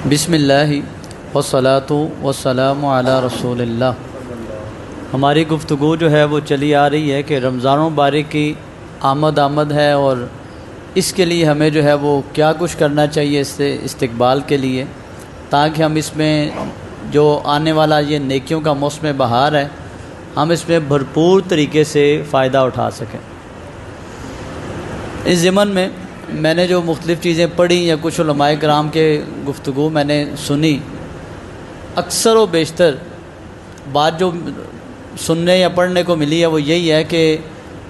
بسم اللہ والصلاۃ والسلام علی رسول اللہ۔ ہماری گفتگو جو ہے وہ چلی آ رہی ہے کہ رمضان المبارک کی آمد ہے، اور اس کے لیے ہمیں جو ہے وہ کیا کچھ کرنا چاہیے اس سے استقبال کے لیے، تاکہ ہم اس میں جو آنے والا یہ نیکیوں کا موسم بہار ہے ہم اس میں بھرپور طریقے سے فائدہ اٹھا سکیں۔ اس ضمن میں نے جو مختلف چیزیں پڑھی یا کچھ علماء کرام کے گفتگو میں نے سنی، اکثر و بیشتر بات جو سننے یا پڑھنے کو ملی ہے وہ یہی ہے کہ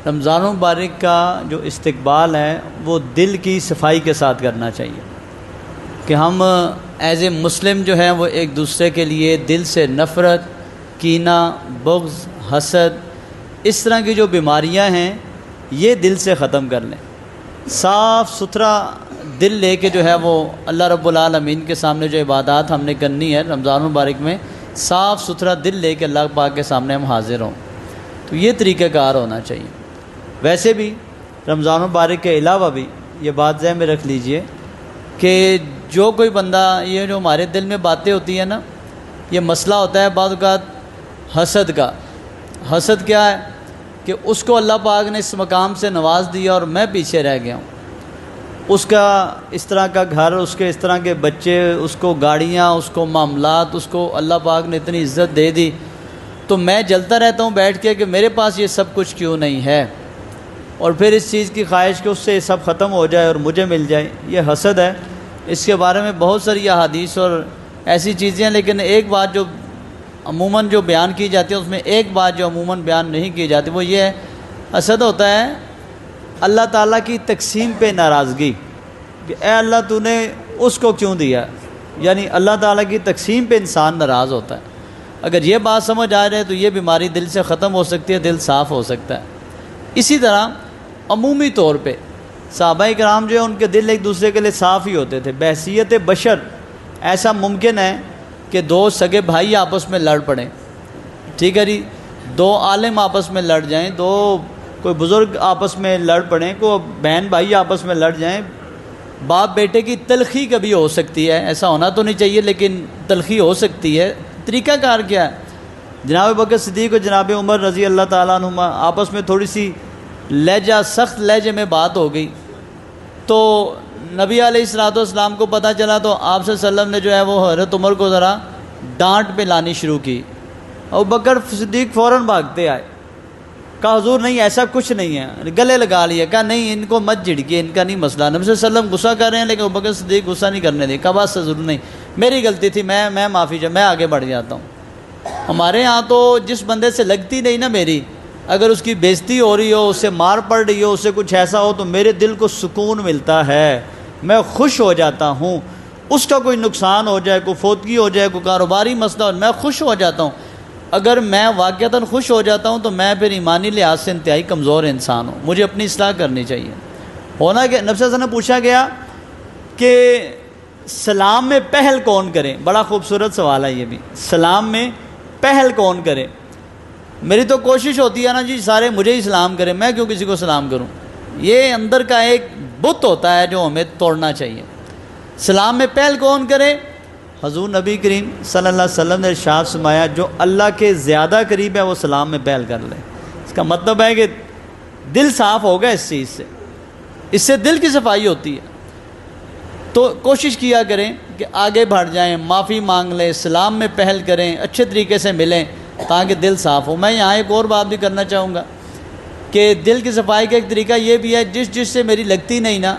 رمضان المبارک کا جو استقبال ہے وہ دل کی صفائی کے ساتھ کرنا چاہیے، کہ ہم ایز اے مسلم جو ہیں وہ ایک دوسرے کے لیے دل سے نفرت، کینہ، بغض، حسد، اس طرح کی جو بیماریاں ہیں یہ دل سے ختم کر لیں۔ صاف ستھرا دل لے کے جو ہے وہ اللہ رب العالمین کے سامنے جو عبادات ہم نے کرنی ہے رمضان المبارک میں، صاف ستھرا دل لے کے اللہ پاک کے سامنے ہم حاضر ہوں، تو یہ طریقہ کار ہونا چاہیے۔ ویسے بھی رمضان المبارک کے علاوہ بھی یہ بات ذہن میں رکھ لیجئے کہ جو کوئی بندہ، یہ جو ہمارے دل میں باتیں ہوتی ہیں نا، یہ مسئلہ ہوتا ہے بعض اوقات حسد کا۔ حسد کیا ہے کہ اس کو اللہ پاک نے اس مقام سے نواز دیا اور میں پیچھے رہ گیا ہوں، اس کا اس طرح کا گھر، اس کے اس طرح کے بچے، اس کو گاڑیاں، اس کو معاملات، اس کو اللہ پاک نے اتنی عزت دے دی، تو میں جلتا رہتا ہوں بیٹھ کے کہ میرے پاس یہ سب کچھ کیوں نہیں ہے، اور پھر اس چیز کی خواہش کہ اس سے یہ سب ختم ہو جائے اور مجھے مل جائے، یہ حسد ہے۔ اس کے بارے میں بہت ساری احادیث اور ایسی چیزیں ہیں، لیکن ایک بات جو عموماً جو بیان کی جاتی ہے اس میں ایک بات جو عموماً بیان نہیں کی جاتی وہ یہ ہے، حسد ہوتا ہے اللہ تعالیٰ کی تقسیم پہ ناراضگی، کہ اے اللہ تو نے اس کو کیوں دیا، یعنی اللہ تعالیٰ کی تقسیم پہ انسان ناراض ہوتا ہے۔ اگر یہ بات سمجھ آ جائے تو یہ بیماری دل سے ختم ہو سکتی ہے، دل صاف ہو سکتا ہے۔ اسی طرح عمومی طور پہ صحابہ کرام جو ہیں ان کے دل ایک دوسرے کے لیے صاف ہی ہوتے تھے۔ بحیثیت بشر ایسا ممکن ہے کہ دو سگے بھائی آپس میں لڑ پڑیں، ٹھیک ہے جی، دو عالم آپس میں لڑ جائیں، دو کوئی بزرگ آپس میں لڑ پڑیں، کوئی بہن بھائی آپس میں لڑ جائیں، باپ بیٹے کی تلخی کبھی ہو سکتی ہے، ایسا ہونا تو نہیں چاہیے لیکن تلخی ہو سکتی ہے۔ طریقہ کار کیا ہے؟ جناب بکر صدیق اور جناب عمر رضی اللہ تعالیٰ عنہما آپس میں تھوڑی سی لہجہ، سخت لہجے میں بات ہو گئی، تو نبی علیہ الصلوۃ والسلام کو پتہ چلا تو آپ صلی اللہ علیہ وسلم نے جو ہے وہ حضرت عمر کو ذرا ڈانٹ پہ لانی شروع کی، اور بکر صدیق فوراً بھاگتے آئے، کہا حضور نہیں ایسا کچھ نہیں ہے، گلے لگا لیا، کہا نہیں ان کو مت جھڑکیے، ان کا نہیں مسئلہ۔ نبی صلی اللہ علیہ وسلم غصہ کر رہے ہیں لیکن بکر صدیق غصہ نہیں کرنے دے، کہا بس ضرور نہیں، میری غلطی تھی، میں معافی چاہتا، میں آگے بڑھ جاتا ہوں۔ ہمارے ہاں تو جس بندے سے لگتی نہیں نا میری، اگر اس کی بےزتی ہو رہی ہو، اس سے مار پڑ رہی ہو، اس سے کچھ ایسا ہو تو میرے دل کو سکون ملتا ہے، میں خوش ہو جاتا ہوں۔ اس کا کوئی نقصان ہو جائے، کوئی فوتگی ہو جائے، کوئی کاروباری مسئلہ ہو، میں خوش ہو جاتا ہوں۔ اگر میں واقعتاً خوش ہو جاتا ہوں تو میں پھر ایمانی لحاظ سے انتہائی کمزور انسان ہوں، مجھے اپنی اصلاح کرنی چاہیے۔ ہونا کہ نبی صلی اللہ علیہ وسلم نے پوچھا گیا کہ سلام میں پہل کون کرے؟ بڑا خوبصورت سوال ہے یہ بھی، سلام میں پہل کون کرے؟ میری تو کوشش ہوتی ہے نا جی سارے مجھے ہی سلام کریں، میں کیوں کسی کو سلام کروں؟ یہ اندر کا ایک بت ہوتا ہے جو ہمیں توڑنا چاہیے۔ سلام میں پہل کون کرے؟ حضور نبی کریم صلی اللہ علیہ وسلم نے ارشاد فرمایا جو اللہ کے زیادہ قریب ہے وہ سلام میں پہل کر لے۔ اس کا مطلب ہے کہ دل صاف ہوگا اس چیز سے، اس سے دل کی صفائی ہوتی ہے۔ تو کوشش کیا کریں کہ آگے بڑھ جائیں، معافی مانگ لیں، سلام میں پہل کریں، اچھے طریقے سے ملیں تاکہ دل صاف ہو۔ میں یہاں ایک اور بات بھی کرنا چاہوں گا کہ دل کی صفائی کا ایک طریقہ یہ بھی ہے، جس سے میری لگتی نہیں نا،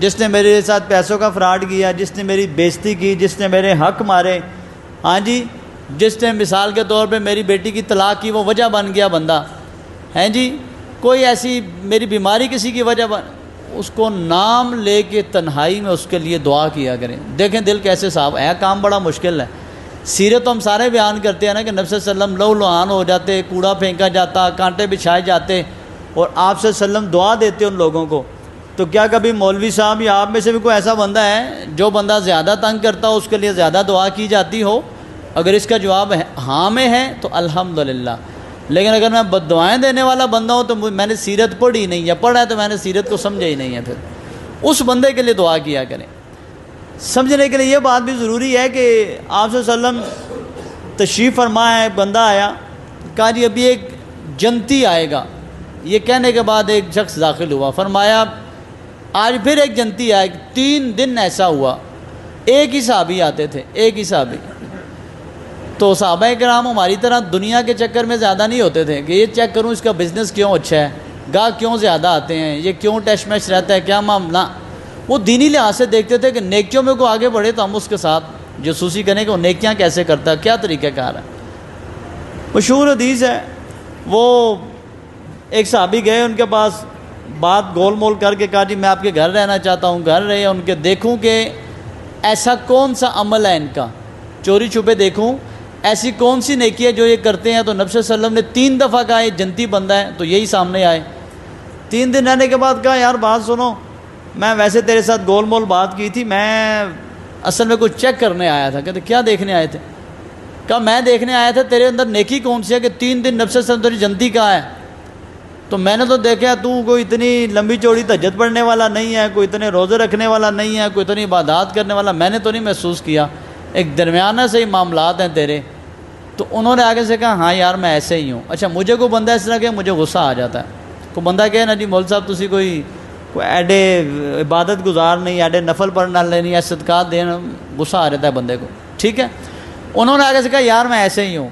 جس نے میرے ساتھ پیسوں کا فراڈ کیا، جس نے میری بےزتی کی، جس نے میرے حق مارے، ہاں جی، جس نے مثال کے طور پہ میری بیٹی کی طلاق کی، وہ وجہ بن گیا بندہ، ہیں جی، کوئی ایسی میری بیماری کسی کی وجہ اس کو نام لے کے تنہائی میں اس کے لیے دعا کیا کریں۔ دیکھیں دل کیسے صاف ہے، کام بڑا مشکل ہے۔ سیرت تو ہم سارے بیان کرتے ہیں نا کہ نبی صلی اللہ علیہ وسلم لہو لہان ہو جاتے، کوڑا پھینکا جاتا، کانٹے بچھائے جاتے، اور آپ صلی اللہ علیہ وسلم دعا دیتے ان لوگوں کو۔ تو کیا کبھی مولوی صاحب یا آپ میں سے بھی کوئی ایسا بندہ ہے جو بندہ زیادہ تنگ کرتا ہو اس کے لیے زیادہ دعا کی جاتی ہو؟ اگر اس کا جواب ہاں میں ہے تو الحمدللہ، لیکن اگر میں بد دعائیں دینے والا بندہ ہوں تو میں نے سیرت پڑھی نہیں، یا پڑھا ہے تو میں نے سیرت کو سمجھا ہی نہیں ہے، پھر اس بندے کے لیے دعا کیا کریں۔ سمجھنے کے لیے یہ بات بھی ضروری ہے کہ آپ صلی اللہ علیہ وسلم تشریف فرما ہے، بندہ آیا، کہا جی ابھی ایک جنتی آئے گا، یہ کہنے کے بعد ایک شخص داخل ہوا، فرمایا آج پھر ایک جنتی آئے، 3 دن ایسا ہوا، ایک ہی صحابی آتے تھے، ایک ہی صحابی۔ تو صحابہ کرام ہماری طرح دنیا کے چکر میں زیادہ نہیں ہوتے تھے کہ یہ چیک کروں اس کا بزنس کیوں اچھا ہے، گاہ کیوں زیادہ آتے ہیں، یہ کیوں ٹیش میش رہتا ہے، کیا معاملہ۔ وہ دینی لحاظ سے دیکھتے تھے کہ نیکیوں میں کوئی آگے بڑھے تو ہم اس کے ساتھ جاسوسی کریں کہ وہ نیکیاں کیسے کرتا ہے، کیا طریقہ کار ہے۔ مشہور حدیث ہے، وہ ایک صحابی گئے ان کے پاس، بات گول مول کر کے کہا جی میں آپ کے گھر رہنا چاہتا ہوں، گھر رہے ان کے، دیکھوں کہ ایسا کون سا عمل ہے ان کا، چوری چھپے دیکھوں ایسی کون سی نیکی ہے جو یہ کرتے ہیں۔ تو نبی صلی اللہ علیہ وسلم نے 3 دفعہ کہا یہ جنتی بندہ ہے، تو یہی سامنے آئے۔ 3 دن رہنے کے بعد کہا یار بات سنو، میں ویسے تیرے ساتھ گول مول بات کی تھی، میں اصل میں کچھ چیک کرنے آیا تھا۔ کہتے کیا دیکھنے آئے تھے؟ کہا میں دیکھنے آیا تھا تیرے اندر نیکی کون سی ہے کہ 3 دن نبی صلی اللہ علیہ وسلم تیری جنتی کہا ہے۔ تو میں نے تو دیکھا تو کوئی اتنی لمبی چوڑی تہجد پڑھنے والا نہیں ہے، کوئی اتنے روزے رکھنے والا نہیں ہے، کوئی اتنی عبادات کرنے والا میں نے تو نہیں محسوس کیا، ایک درمیانہ سے ہی معاملات ہیں تیرے۔ تو انہوں نے آگے سے کہا ہاں یار میں ایسے ہی ہوں۔ اچھا مجھے کوئی بندہ اس طرح کہ مجھے غصہ آ جاتا ہے، کوئی بندہ کہے نا جی مول صاحب تسی کوئی ایڈے عبادت گزار نہیں، ایڈے نفل پڑھنے والے نہیں، ایسے صدقات دینا، غصہ آ جاتا ہے بندے کو، ٹھیک ہے۔ انہوں نے آگے سے کہا یار میں ایسے ہی ہوں،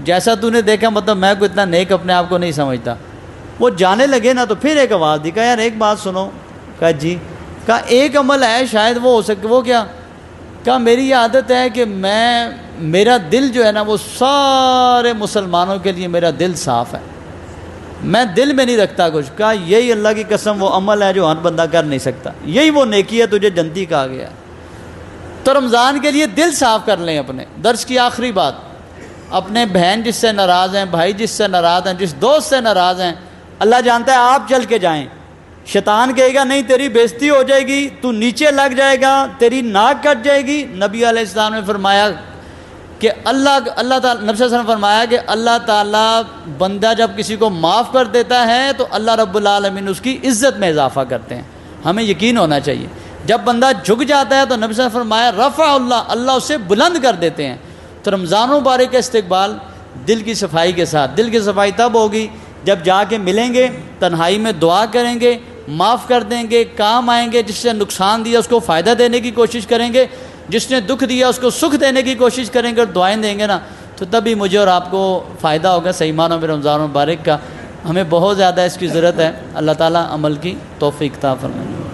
جیسا تو نے دیکھا مطلب میں کوئی اتنا نیک اپنے آپ کو نہیں سمجھتا۔ وہ جانے لگے نا تو پھر ایک آواز دی، کہا یار ایک بات سنو۔ کہا جی، کہا ایک عمل ہے شاید وہ ہو سکے، وہ کیا؟ کہا میری یہ عادت ہے کہ میرا دل جو ہے نا وہ سارے مسلمانوں کے لیے میرا دل صاف ہے، میں دل میں نہیں رکھتا کچھ۔ کہا یہی اللہ کی قسم وہ عمل ہے جو ہر بندہ کر نہیں سکتا، یہی وہ نیکی ہے تجھے جنتی کہا گیا ہے۔ تو رمضان کے لیے دل صاف کر لیں اپنے۔ درس کی آخری بات، اپنے بہن جس سے ناراض ہیں، بھائی جس سے ناراض ہیں، جس دوست سے ناراض ہیں، اللہ جانتا ہے آپ چل کے جائیں، شیطان کہے گا نہیں تیری بےزتی ہو جائے گی، تو نیچے لگ جائے گا، تیری ناک کٹ جائے گی۔ نبی علیہ السلام نے فرمایا کہ اللہ تعالیٰ، نبی صلی اللہ علیہ وسلم نے فرمایا کہ اللہ تعالیٰ بندہ جب کسی کو معاف کر دیتا ہے تو اللہ رب العالمین اس کی عزت میں اضافہ کرتے ہیں، ہمیں یقین ہونا چاہیے۔ جب بندہ جھک جاتا ہے تو نبی صلی اللہ علیہ وسلم نے فرمایا رفع اللہ اسے بلند کر دیتے ہیں۔ تو رمضان مبارک کا استقبال دل کی صفائی کے ساتھ، دل کی صفائی تب ہوگی جب جا کے ملیں گے، تنہائی میں دعا کریں گے، معاف کر دیں گے، کام آئیں گے، جس سے نقصان دیا اس کو فائدہ دینے کی کوشش کریں گے، جس نے دکھ دیا اس کو سکھ دینے کی کوشش کریں گے اور دعائیں دیں گے نا، تو تبھی مجھے اور آپ کو فائدہ ہوگا صحیح معنوں میں رمضان مبارک کا۔ ہمیں بہت زیادہ اس کی ضرورت ہے، اللہ تعالیٰ عمل کی توفیق عطا فرمائے۔